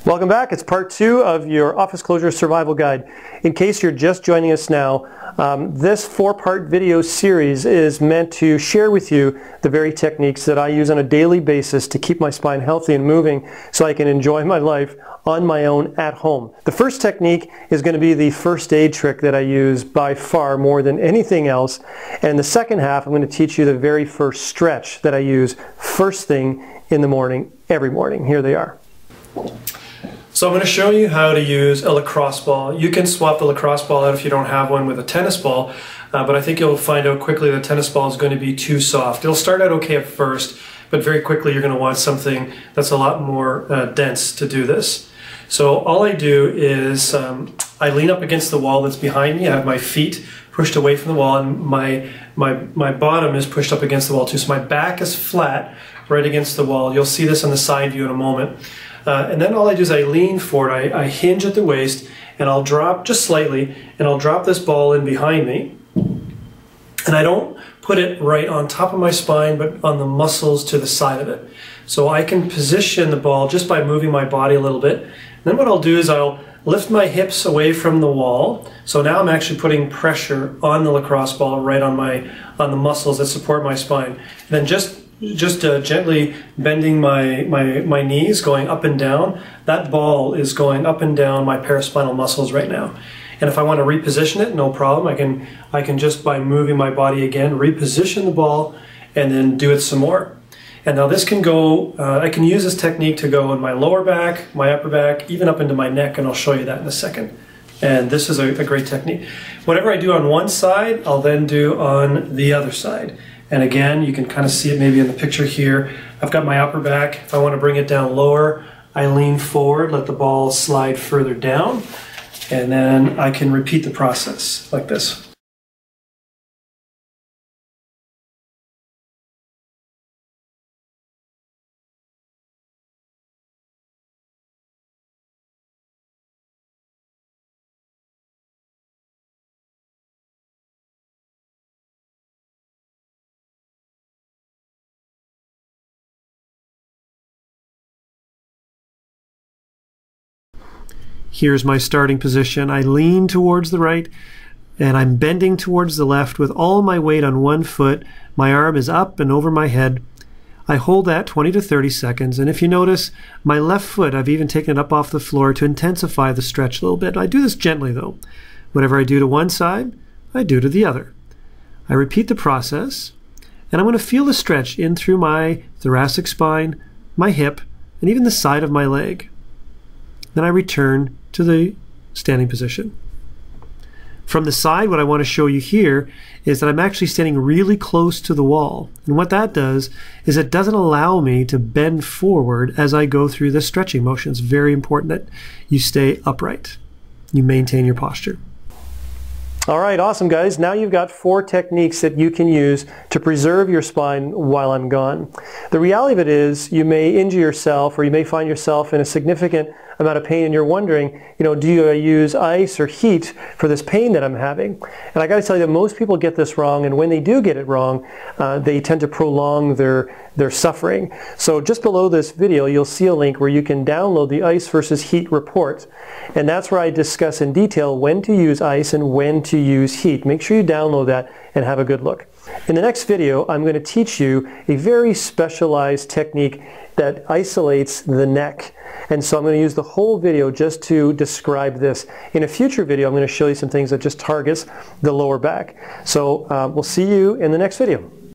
Welcome back. It's part 2 of your office closure survival guide. In case you're just joining us now, this 4-part video series is meant to share with you the very techniques that I use on a daily basis to keep my spine healthy and moving so I can enjoy my life on my own at home. The first technique is going to be the first aid trick that I use by far more than anything else. And the second half, I'm going to teach you the very first stretch that I use first thing in the morning, every morning. Here they are. So I'm going to show you how to use a lacrosse ball. You can swap the lacrosse ball out if you don't have one with a tennis ball, but I think you'll find out quickly the tennis ball is going to be too soft. It'll start out okay at first, but very quickly you're going to want something that's a lot more dense to do this. So all I do is I lean up against the wall that's behind me. I have my feet pushed away from the wall, and my bottom is pushed up against the wall too. So my back is flat right against the wall. You'll see this on the side view in a moment. And then all I do is I lean forward, I hinge at the waist, and I'll drop just slightly, and I'll drop this ball in behind me. And I don't put it right on top of my spine, but on the muscles to the side of it. So I can position the ball just by moving my body a little bit. And then what I'll do is I'll lift my hips away from the wall. So now I'm actually putting pressure on the lacrosse ball right on the muscles that support my spine. And then just gently bending my knees, going up and down. That ball is going up and down my paraspinal muscles right now. And if I want to reposition it, no problem. I can just, by moving my body again, reposition the ball and then do it some more. And now this can go, I can use this technique to go in my lower back, my upper back, even up into my neck, and I'll show you that in a second. And this is a great technique. Whatever I do on one side, I'll then do on the other side. And again, you can kind of see it maybe in the picture here. I've got my upper back. If I want to bring it down lower, I lean forward, let the ball slide further down, and then I can repeat the process like this. Here's my starting position. I lean towards the right and I'm bending towards the left with all my weight on one foot. My arm is up and over my head. I hold that 20 to 30 seconds, and if you notice, my left foot, I've even taken it up off the floor to intensify the stretch a little bit. I do this gently though. Whatever I do to one side, I do to the other. I repeat the process, and I'm going to feel the stretch in through my thoracic spine, my hip, and even the side of my leg. Then I return to the standing position. From the side, what I want to show you here is that I'm actually standing really close to the wall. And what that does is it doesn't allow me to bend forward as I go through the stretching motion. It's very important that you stay upright. You maintain your posture. All right, awesome guys. Now you've got 4 techniques that you can use to preserve your spine while I'm gone. The reality of it is you may injure yourself, or you may find yourself in a significant amount of pain, and you're wondering, do I use ice or heat for this pain that I'm having? And I got to tell you that most people get this wrong, and when they do get it wrong, they tend to prolong their suffering. So just below this video, you'll see a link where you can download the ice versus heat report. And that's where I discuss in detail when to use ice and when to use heat. Make sure you download that and have a good look. In the next video, I'm going to teach you a very specialized technique that isolates the neck. And so I'm going to use the whole video just to describe this. In a future video, I'm going to show you some things that just targets the lower back. So we'll see you in the next video.